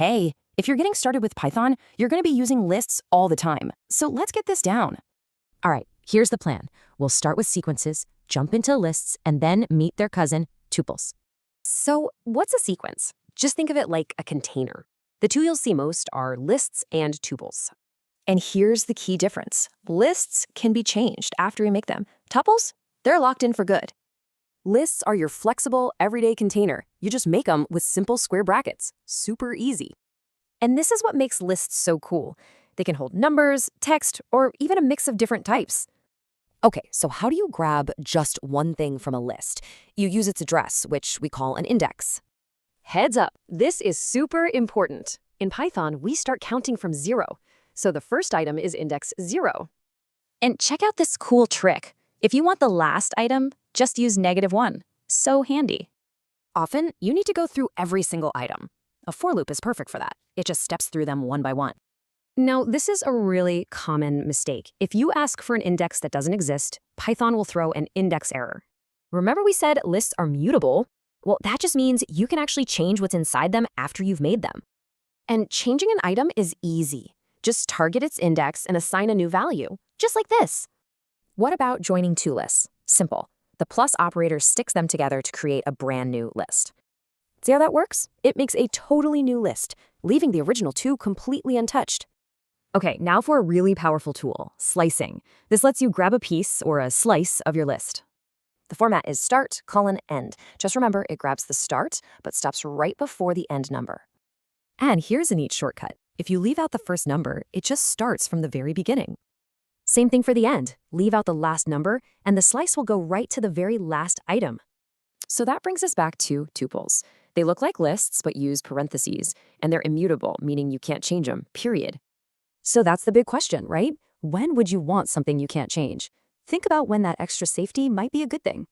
Hey, if you're getting started with Python, you're going to be using lists all the time. So let's get this down. All right, here's the plan. We'll start with sequences, jump into lists, and then meet their cousin, tuples. So what's a sequence? Just think of it like a container. The two you'll see most are lists and tuples. And here's the key difference. Lists can be changed after you make them. Tuples, they're locked in for good. Lists are your flexible, everyday container. You just make them with simple square brackets. Super easy. And this is what makes lists so cool. They can hold numbers, text, or even a mix of different types. Okay, so how do you grab just one thing from a list? You use its address, which we call an index. Heads up, this is super important. In Python, we start counting from 0. So the first item is index 0. And check out this cool trick. If you want the last item, just use -1. So handy. Often, you need to go through every single item. A for loop is perfect for that. It just steps through them one by one. Now, this is a really common mistake. If you ask for an index that doesn't exist, Python will throw an index error. Remember we said lists are mutable? Well, that just means you can actually change what's inside them after you've made them. And changing an item is easy. Just target its index and assign a new value, just like this. What about joining two lists? Simple. The plus operator sticks them together to create a brand new list. See how that works? It makes a totally new list, leaving the original two completely untouched. Okay, now for a really powerful tool, slicing. This lets you grab a piece or a slice of your list. The format is start, end. Just remember, it grabs the start, but stops right before the end number. And here's a neat shortcut. If you leave out the first number, it just starts from the very beginning. Same thing for the end. Leave out the last number, and the slice will go right to the very last item. So that brings us back to tuples. They look like lists, but use parentheses, and they're immutable, meaning you can't change them, period. So that's the big question, right? When would you want something you can't change? Think about when that extra safety might be a good thing.